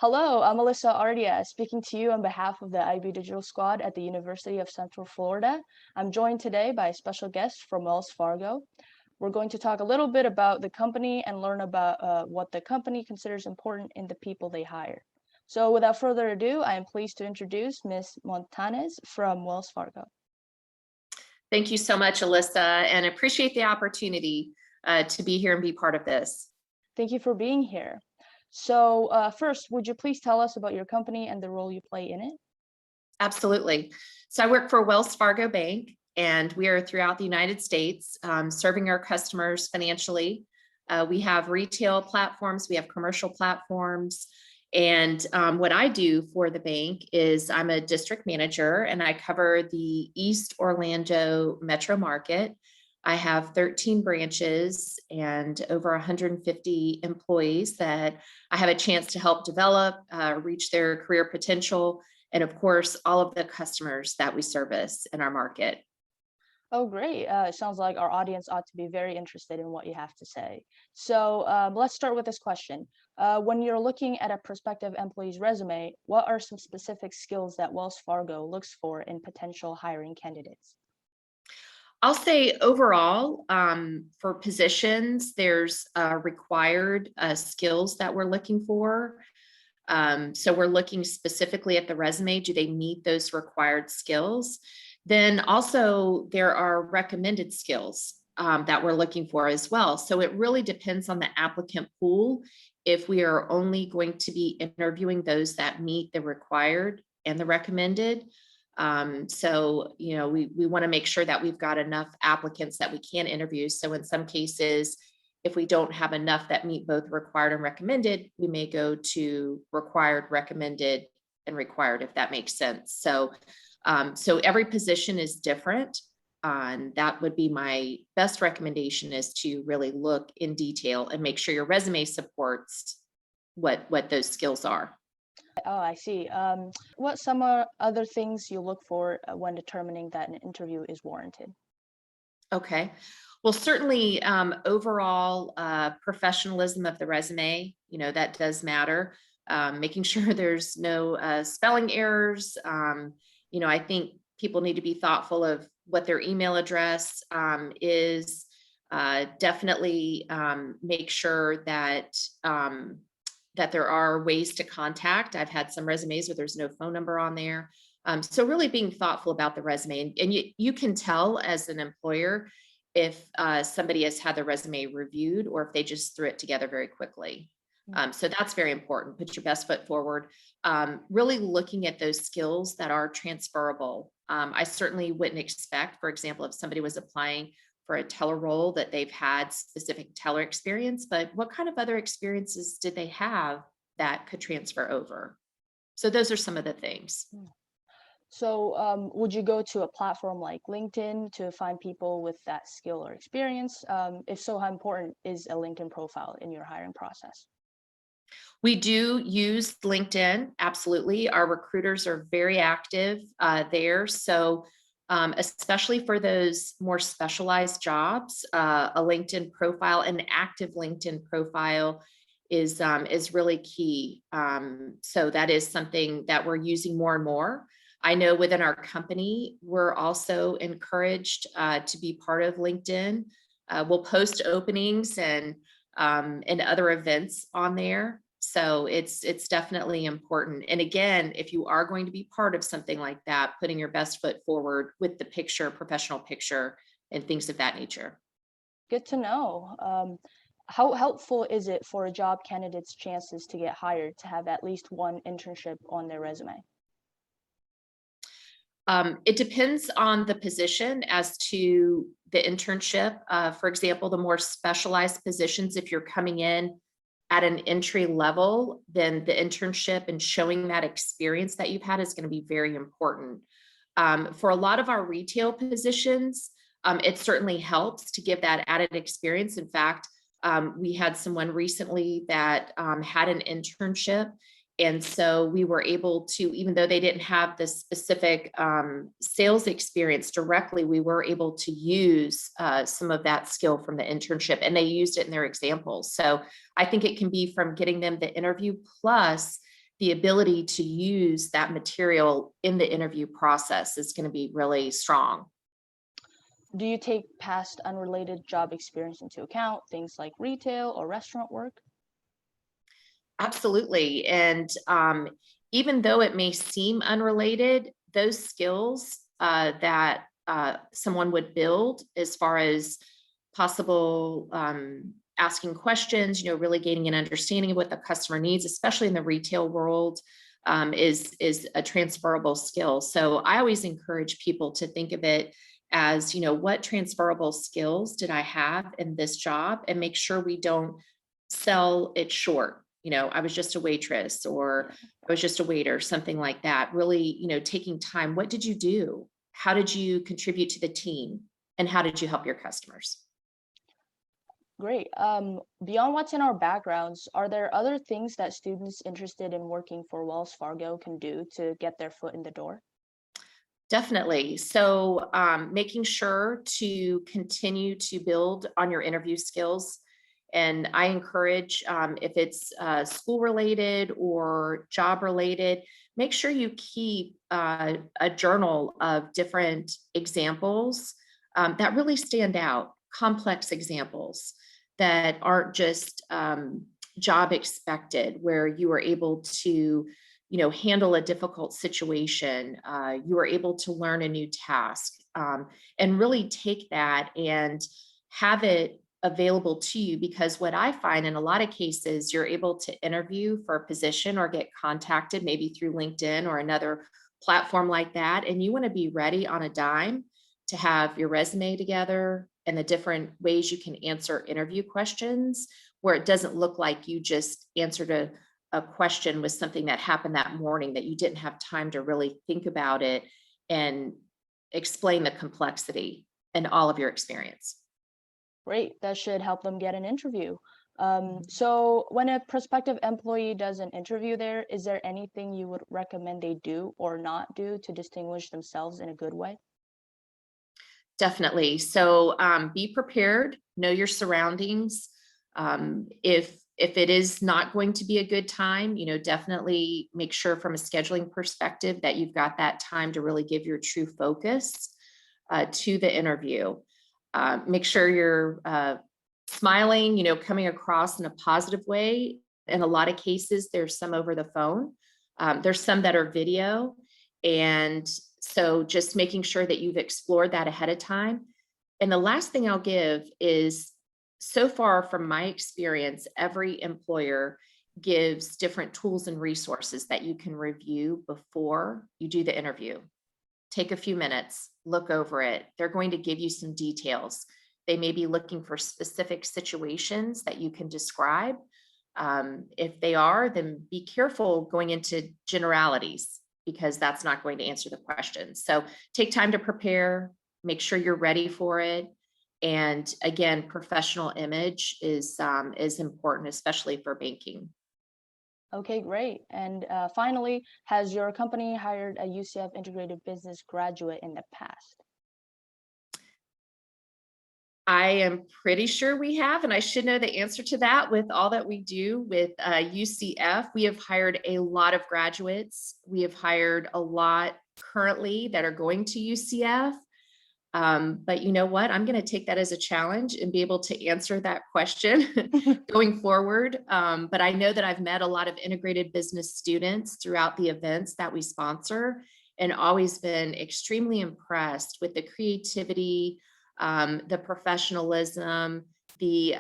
Hello, I'm Alyssa Ardhya, speaking to you on behalf of the IB Digital Squad at the University of Central Florida. I'm joined today by a special guest from Wells Fargo. We're going to talk a little bit about the company and learn about what the company considers important in the people they hire. So without further ado, I am pleased to introduce Ms. Montanez from Wells Fargo. Thank you so much, Alyssa, and appreciate the opportunity to be here and be part of this. Thank you for being here. So first, would you please tell us about your company and the role you play in it? Absolutely. So I work for Wells Fargo Bank, and we are throughout the United States serving our customers financially. We have retail platforms, we have commercial platforms, and what I do for the bank is I'm a district manager and I cover the East Orlando metro market. I have 13 branches and over 150 employees that I have a chance to help develop, reach their career potential, and of course, all of the customers that we service in our market. Oh, great. It sounds like our audience ought to be very interested in what you have to say. So let's start with this question. When you're looking at a prospective employee's resume, what are some specific skills that Wells Fargo looks for in potential hiring candidates? I'll say overall, for positions, there's required skills that we're looking for. So we're looking specifically at the resume. Do they meet those required skills? Then also there are recommended skills that we're looking for as well. So it really depends on the applicant pool. If we are only going to be interviewing those that meet the required and the recommended. We want to make sure that we've got enough applicants that we can interview. So in some cases, if we don't have enough that meet both required and recommended, we may go to required, recommended, and required, if that makes sense. So every position is different. And that would be my best recommendation, is to really look in detail and make sure your resume supports what those skills are. Oh, I see. What some other things you look for when determining that an interview is warranted? Okay. Well, certainly overall professionalism of the resume, that does matter. Making sure there's no spelling errors. I think people need to be thoughtful of what their email address is. Definitely make sure that that there are ways to contact. I've had some resumes where there's no phone number on there. So really being thoughtful about the resume, and you can tell as an employer if somebody has had the resume reviewed or if they just threw it together very quickly. So that's very important. Put your best foot forward. Really looking at those skills that are transferable. I certainly wouldn't expect, for example, if somebody was applying for a teller role, that they've had specific teller experience, but what kind of other experiences did they have that could transfer over? So those are some of the things. So would you go to a platform like LinkedIn to find people with that skill or experience? If so, how important is a LinkedIn profile in your hiring process? We do use LinkedIn, absolutely. Our recruiters are very active there. So especially for those more specialized jobs, a LinkedIn profile, an active LinkedIn profile is really key. So that is something that we're using more and more. I know within our company, we're also encouraged to be part of LinkedIn. We'll post openings and other events on there. So it's definitely important. And again, if you are going to be part of something like that, putting your best foot forward with the picture, professional picture, and things of that nature. Good to know. How helpful is it for a job candidate's chances to get hired to have at least one internship on their resume? It depends on the position as to the internship. For example, the more specialized positions, if you're coming in at an entry level, then the internship and showing that experience that you've had is going to be very important. For a lot of our retail positions, it certainly helps to give that added experience. In fact, we had someone recently that had an internship. And so we were able to, even though they didn't have the specific sales experience directly, we were able to use some of that skill from the internship, and they used it in their examples. So I think it can be from getting them the interview plus the ability to use that material in the interview process is going to be really strong. Do you take past unrelated job experience into account, things like retail or restaurant work? Absolutely. And even though it may seem unrelated, those skills that someone would build as far as possible asking questions, really gaining an understanding of what the customer needs, especially in the retail world, is a transferable skill. So I always encourage people to think of it as, what transferable skills did I have in this job, and make sure we don't sell it short. I was just a waitress, or I was just a waiter, something like that. Really, taking time. What did you do? How did you contribute to the team? And how did you help your customers? Great. Beyond what's in our backgrounds, are there other things that students interested in working for Wells Fargo can do to get their foot in the door? Definitely. So, making sure to continue to build on your interview skills. And I encourage, if it's school related or job related, make sure you keep a journal of different examples that really stand out, complex examples that aren't just job expected, where you were able to handle a difficult situation, you were able to learn a new task, and really take that and have it available to you. Because what I find in a lot of cases, you're able to interview for a position or get contacted maybe through LinkedIn or another platform like that, and you want to be ready on a dime to have your resume together and the different ways you can answer interview questions, where it doesn't look like you just answered a question with something that happened that morning, that you didn't have time to really think about it and explain the complexity and all of your experience. Great. That should help them get an interview. So when a prospective employee does an interview there, is there anything you would recommend they do or not do to distinguish themselves in a good way? Definitely. So be prepared, know your surroundings. If it is not going to be a good time, definitely make sure from a scheduling perspective that you've got that time to really give your true focus to the interview. Make sure you're smiling, coming across in a positive way. In a lot of cases, there's some over the phone. There's some that are video. And so just making sure that you've explored that ahead of time. And the last thing I'll give is, so far from my experience, every employer gives different tools and resources that you can review before you do the interview. Take a few minutes, look over it. They're going to give you some details. They may be looking for specific situations that you can describe. If they are, then be careful going into generalities, because that's not going to answer the question. So take time to prepare, make sure you're ready for it. And again, professional image is important, especially for banking. Okay, great. And finally, has your company hired a UCF integrated business graduate in the past? I am pretty sure we have, and I should know the answer to that with all that we do with UCF. We have hired a lot of graduates. We have hired a lot currently that are going to UCF. But you know what? I'm going to take that as a challenge and be able to answer that question going forward. But I know that I've met a lot of integrated business students throughout the events that we sponsor, and always been extremely impressed with the creativity, the professionalism, the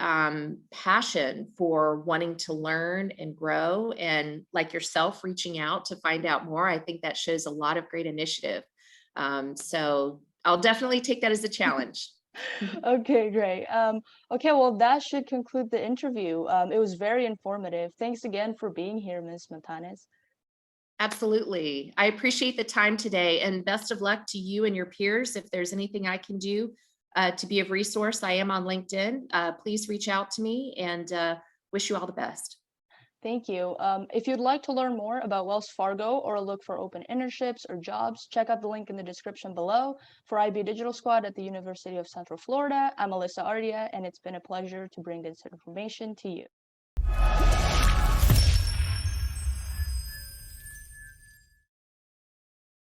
passion for wanting to learn and grow, and like yourself, reaching out to find out more. I think that shows a lot of great initiative. So I'll definitely take that as a challenge. Okay, great. Okay, well, that should conclude the interview. It was very informative. Thanks again for being here, Ms. Montanez. Absolutely. I appreciate the time today, and best of luck to you and your peers. If there's anything I can do to be of resource, I am on LinkedIn. Please reach out to me, and wish you all the best. Thank you. If you'd like to learn more about Wells Fargo or look for open internships or jobs, check out the link in the description below. For IB Digital Squad at the University of Central Florida, I'm Alyssa Ardhya, and it's been a pleasure to bring this information to you.